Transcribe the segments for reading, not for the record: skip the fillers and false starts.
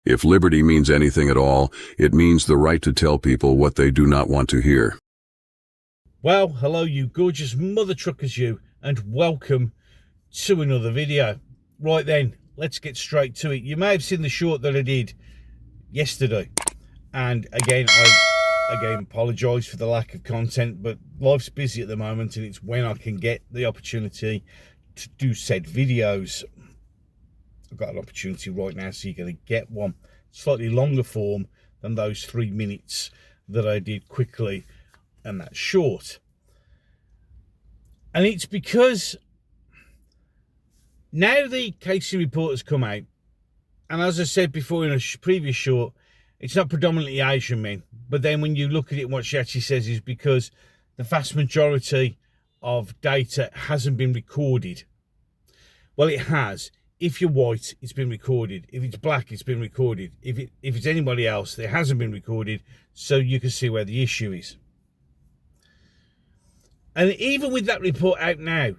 If liberty means anything at all, it means the right to tell people what they do not want to hear. Well, hello you gorgeous mother truckers you, and welcome to another video. Right then, let's get straight to it. You may have seen the short that I did yesterday, and again I apologise for the lack of content, but life's busy at the moment and it's when I can get the opportunity to do said videos. I've got an opportunity right now, so you're going to get one slightly longer form than those 3 minutes that I did quickly and that's short. And it's because now the casing report has come out, and as I said before in a previous short, it's not predominantly Asian men, but then when you look at it, what she actually says is because the vast majority of data hasn't been recorded. Well, it has. If you're white, it's been recorded. If it's black, it's been recorded. If it's anybody else, it hasn't been recorded, so you can see where the issue is. And even with that report out now,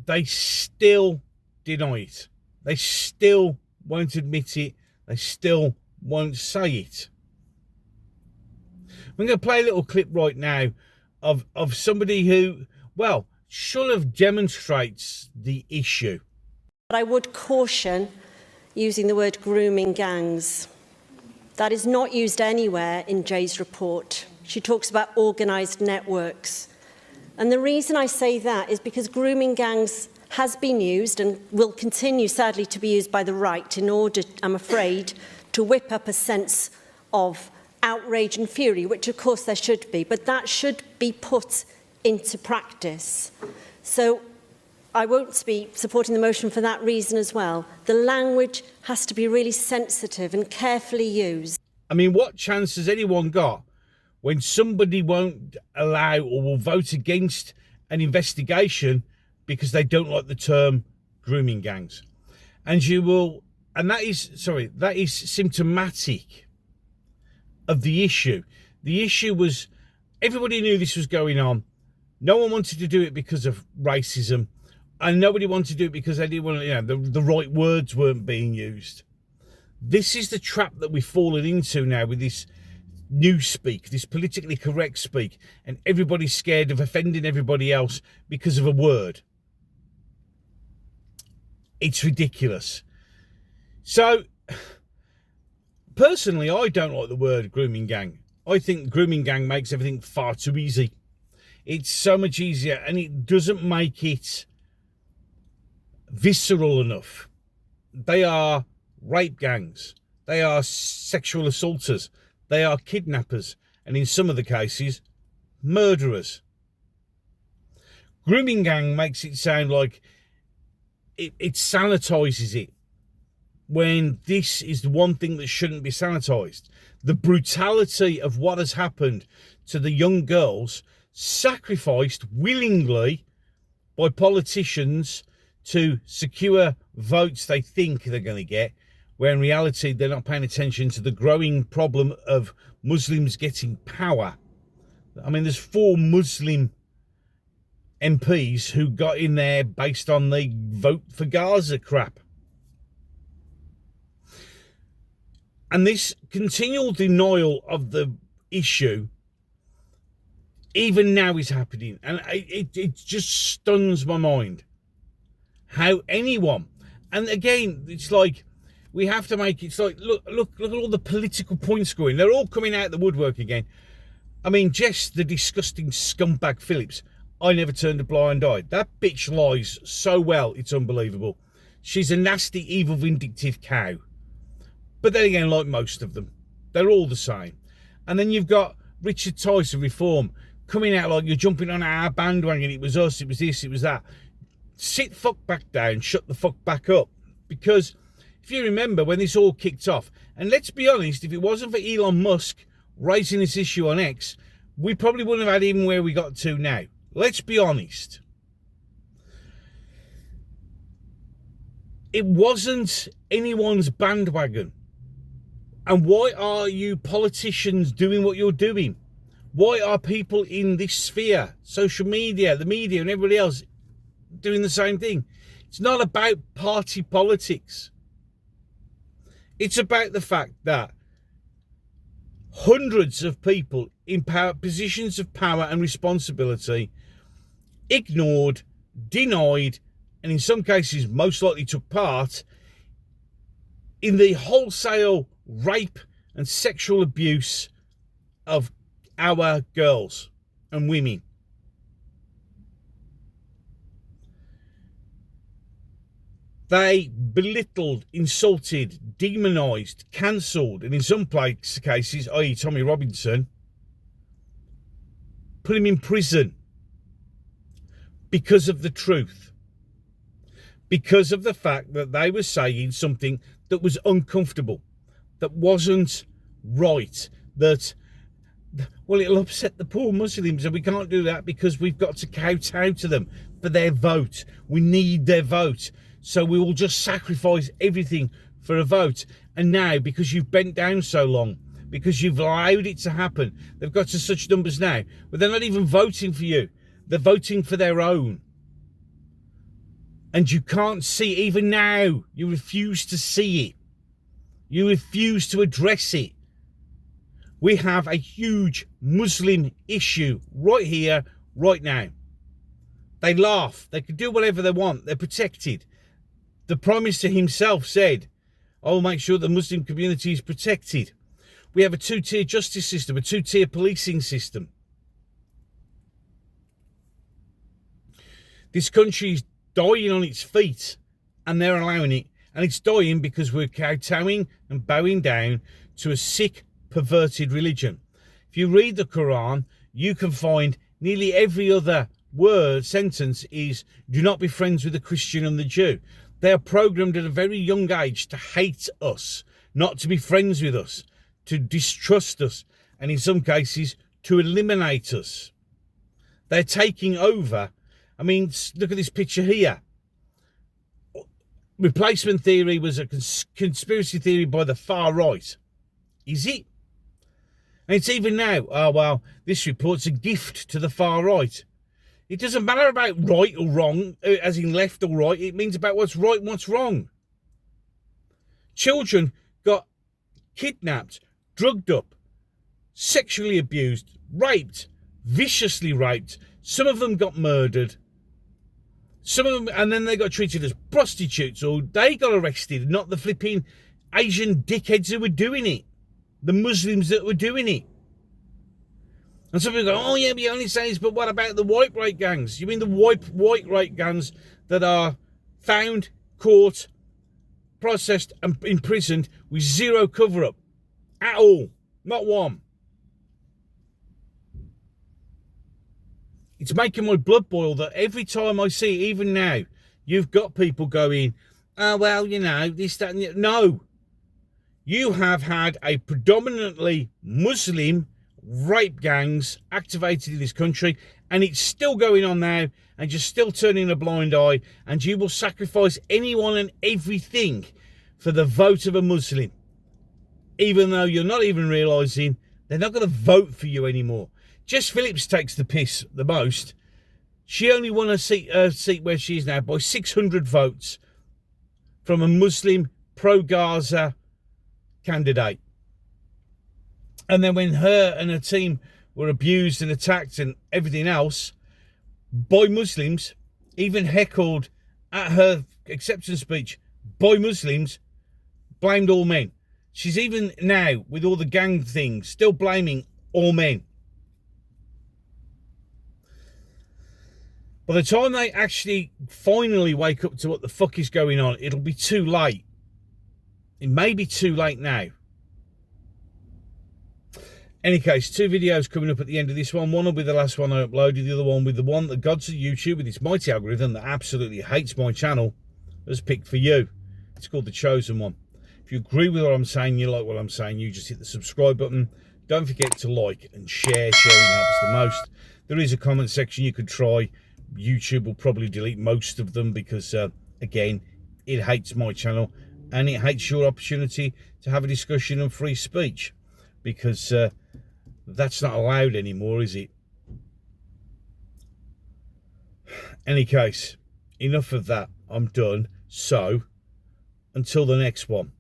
they still deny it. They still won't admit it. They still won't say it. I'm going to play a little clip right now of somebody who, well, sort of demonstrates the issue. But I would caution using the word grooming gangs. That is not used anywhere in Jay's report. She talks about organised networks. And the reason I say that is because grooming gangs has been used and will continue, sadly, to be used by the right in order, I'm afraid, to whip up a sense of outrage and fury, which of course there should be, but that should be put into practice. So I won't be supporting the motion for that reason as well. The language has to be really sensitive and carefully used. I mean, what chance has anyone got when somebody won't allow or will vote against an investigation because they don't like the term grooming gangs? And that is symptomatic of the issue. The issue was, everybody knew this was going on. No one wanted to do it because of racism. And nobody wanted to do it because they didn't want to, the right words weren't being used. This is the trap that we've fallen into now with this new speak, this politically correct speak, and everybody's scared of offending everybody else because of a word. It's ridiculous. So, personally, I don't like the word grooming gang. I think grooming gang makes everything far too easy. It's so much easier, and it doesn't make it visceral enough. They are rape gangs. They are sexual assaulters. They are kidnappers. And in some of the cases, murderers. Grooming gang makes it sound like it sanitises it, when this is the one thing that shouldn't be sanitised. The brutality of what has happened to the young girls sacrificed willingly by politicians to secure votes they think they're going to get, where in reality they're not paying attention to the growing problem of Muslims getting power. I mean, there's 4 Muslim MPs who got in there based on the vote for Gaza crap. And this continual denial of the issue, even now, is happening. And it just stuns my mind. How anyone, and again, it's like, we have to make it's like, look at all the political point scoring. They're all coming out the woodwork again. I mean, Jess, the disgusting scumbag Phillips, I never turned a blind eye. That bitch lies so well, it's unbelievable. She's a nasty, evil, vindictive cow. But then again, like most of them, they're all the same. And then you've got Richard Tyson, Reform, coming out like, you're jumping on our bandwagon. It was us, it was this, it was that. Sit the fuck back down, shut the fuck back up. Because if you remember when this all kicked off, and let's be honest, if it wasn't for Elon Musk raising this issue on X, we probably wouldn't have had even where we got to now. Let's be honest. It wasn't anyone's bandwagon. And why are you politicians doing what you're doing? Why are people in this sphere, social media, the media and everybody else, doing the same thing? It's not about party politics. It's about the fact that hundreds of people in positions of power and responsibility ignored, denied, and in some cases most likely took part in the wholesale rape and sexual abuse of our girls and women. They belittled, insulted, demonised, cancelled, and in some cases, i.e. Tommy Robinson, put him in prison because of the truth. Because of the fact that they were saying something that was uncomfortable, that wasn't right, that, well, it'll upset the poor Muslims and we can't do that because we've got to kowtow to them for their vote. We need their vote. So we will just sacrifice everything for a vote. And now, because you've bent down so long, because you've allowed it to happen, they've got to such numbers now, but they're not even voting for you. They're voting for their own. And you can't see, even now, you refuse to see it. You refuse to address it. We have a huge Muslim issue right here, right now. They laugh. They can do whatever they want. They're protected. The Prime Minister himself said, I will make sure the Muslim community is protected. We have a two-tier justice system, a two-tier policing system. This country is dying on its feet, and they're allowing it. And it's dying because we're kowtowing and bowing down to a sick, perverted religion. If you read the Quran, you can find nearly every other sentence is, do not be friends with the Christian and the Jew. They are programmed at a very young age to hate us, not to be friends with us, to distrust us, and in some cases, to eliminate us. They're taking over. I mean, look at this picture here. Replacement theory was a conspiracy theory by the far right. Is it? And it's even now, oh, well, this report's a gift to the far right. It doesn't matter about right or wrong, as in left or right. It means about what's right and what's wrong. Children got kidnapped, drugged up, sexually abused, raped, viciously raped. Some of them got murdered. Some of them, and then they got treated as prostitutes, or they got arrested, not the flipping Asian dickheads who were doing it. The Muslims that were doing it. And some people go, oh yeah, we only say this, but what about the white rape gangs? You mean the white rape gangs that are found, caught, processed and imprisoned with zero cover-up? At all. Not one. It's making my blood boil that every time I see, even now, you've got people going, oh, well, you know, this, that, and the... No. You have had a predominantly Muslim rape gangs activated in this country, and it's still going on now, and you're still turning a blind eye, and you will sacrifice anyone and everything for the vote of a Muslim, even though you're not even realising they're not going to vote for you anymore. Jess Phillips takes the piss the most. She only won a seat where she is now by 600 votes from a Muslim pro-Gaza candidate. And then when her and her team were abused and attacked and everything else by Muslims, even heckled at her acceptance speech by Muslims, blamed all men. She's even now, with all the gang things, still blaming all men. By the time they actually finally wake up to what the fuck is going on, it'll be too late. It may be too late now. Any case, 2 videos coming up at the end of this one. One will be the last one I uploaded. The other one with the one that gods of YouTube, with its mighty algorithm that absolutely hates my channel, has picked for you. It's called The Chosen One. If you agree with what I'm saying, you like what I'm saying, you just hit the subscribe button. Don't forget to like and share. Sharing helps the most. There is a comment section you could try. YouTube will probably delete most of them because, again, it hates my channel and it hates your opportunity to have a discussion and free speech, because that's not allowed anymore, is it? Any case, enough of that. I'm done. So, until the next one.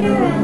turn around.